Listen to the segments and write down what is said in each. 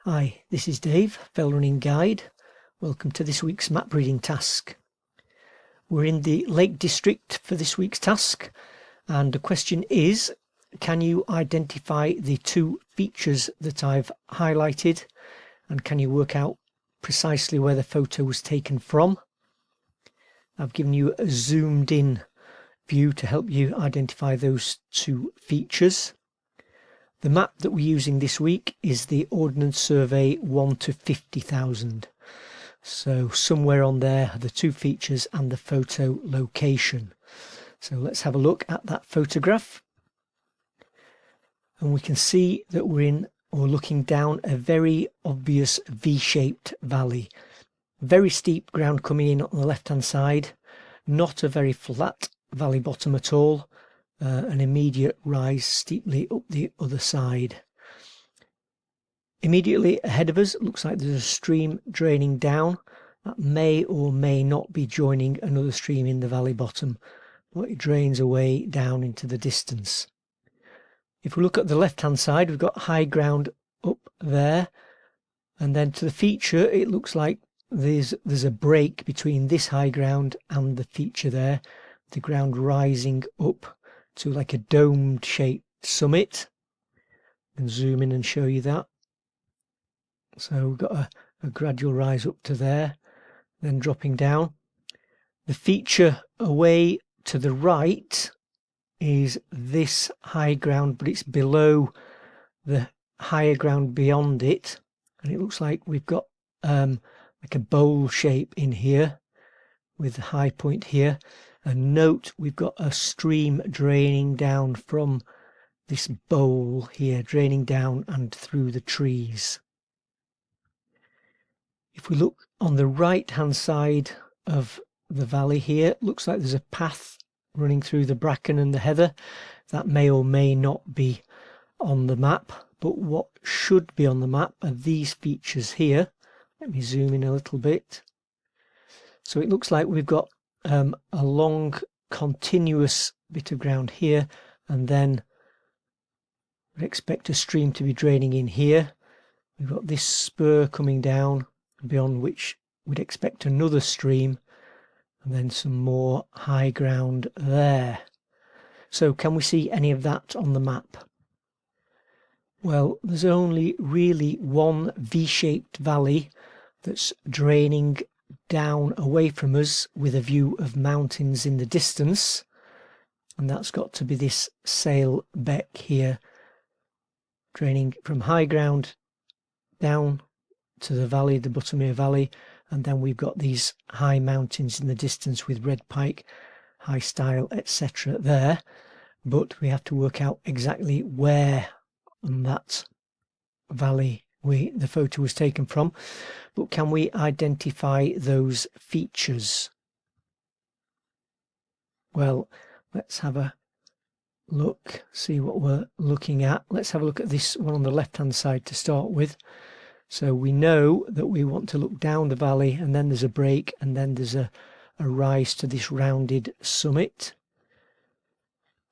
Hi, this is Dave, Fell Running Guide. Welcome to this week's map reading task. We're in the Lake District for this week's task, and the question is, can you identify the two features that I've highlighted, and can you work out precisely where the photo was taken from? I've given you a zoomed in view to help you identify those two features. The map that we're using this week is the Ordnance Survey 1 to 50,000. So somewhere on there are the two features and the photo location. So let's have a look at that photograph. And we can see that we're looking down a very obvious V-shaped valley. Very steep ground coming in on the left-hand side. Not a very flat valley bottom at all. An immediate rise steeply up the other side. Immediately ahead of us, looks like there's a stream draining down that may or may not be joining another stream in the valley bottom, but it drains away down into the distance. If we look at the left hand side, we've got high ground up there, and then to the feature it looks like there's a break between this high ground and the feature there, the ground rising up to like a domed shaped summit. I can zoom in and show you that. So we've got a gradual rise up to there, then dropping down. The feature away to the right is this high ground, but it's below the higher ground beyond it, and it looks like we've got like a bowl shape in here with the high point here. And note we've got a stream draining down from this bowl here, draining down and through the trees. If we look on the right hand side of the valley here, it looks like there's a path running through the bracken and the heather. That may or may not be on the map, but what should be on the map are these features here. Let me zoom in a little bit. So it looks like we've got a long continuous bit of ground here, and then we'd expect a stream to be draining in here. We've got this spur coming down, beyond which we'd expect another stream, and then some more high ground there. So can we see any of that on the map? Well, there's only really one V-shaped valley that's draining down away from us with a view of mountains in the distance, and that's got to be this sail beck here, draining from high ground down to the valley, the Buttermere Valley, and then we've got these high mountains in the distance with Red Pike, High Stile, etc. there, but we have to work out exactly where on that valley the photo was taken from. But can we identify those features? Well, let's have a look, see what we're looking at. Let's have a look at this one on the left hand side to start with. So we know that we want to look down the valley, and then there's a break, and then there's a rise to this rounded summit.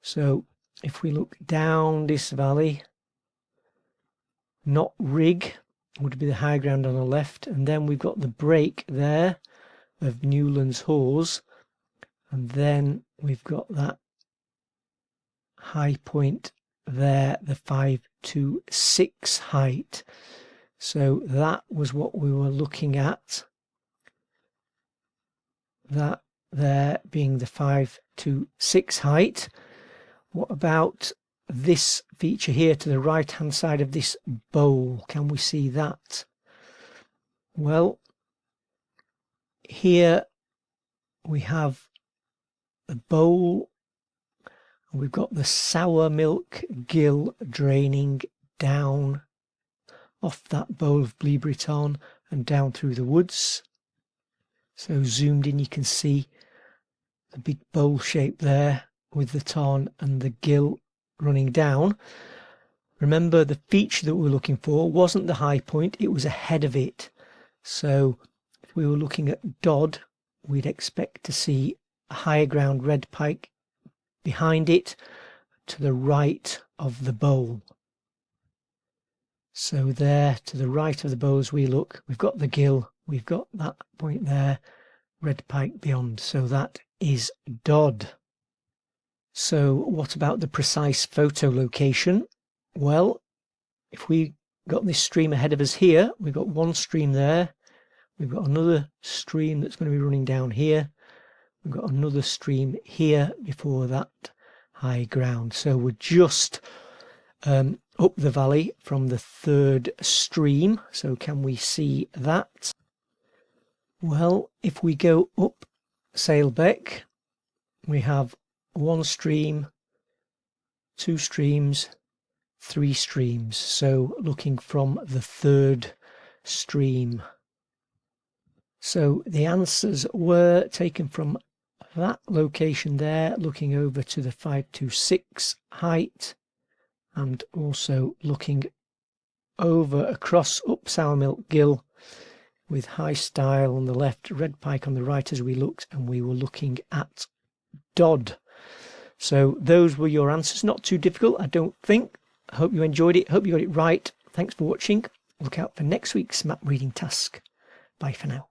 So if we look down this valley, Knot Rig would be the high ground on the left, and then we've got the break there of Newlands Hawes, and then we've got that high point there, the 526 height. So that was what we were looking at, that there being the 526 height. What about this feature here to the right hand side of this bowl? Can we see that? Well, here we have the bowl, and we've got the sour milk gill draining down off that bowl of Bleebriton and down through the woods. So zoomed in you can see the big bowl shape there with the tarn and the gill running down. Remember, the feature that we're looking for wasn't the high point, it was ahead of it. So if we were looking at Dodd, we'd expect to see a higher ground Red Pike behind it to the right of the bowl. So there, to the right of the bow as we look, we've got the gill, we've got that point there, red pike beyond, so that is Dodd. So what about the precise photo location? Well, if we got this stream ahead of us here, we've got one stream there, we've got another stream that's going to be running down here, we've got another stream here before that high ground. So we're just up the valley from the third stream. So can we see that? Well, if we go up Sailbeck, we have one stream, two streams, three streams. So looking from the third stream. So the answers were taken from that location there, looking over to the 526 height, and also looking over across up Sourmilk Gill with High Stile on the left, Red Pike on the right as we looked, and we were looking at Dodd. So those were your answers. Not too difficult, I don't think. I hope you enjoyed it. Hope you got it right. Thanks for watching. Look out for next week's map reading task. Bye for now.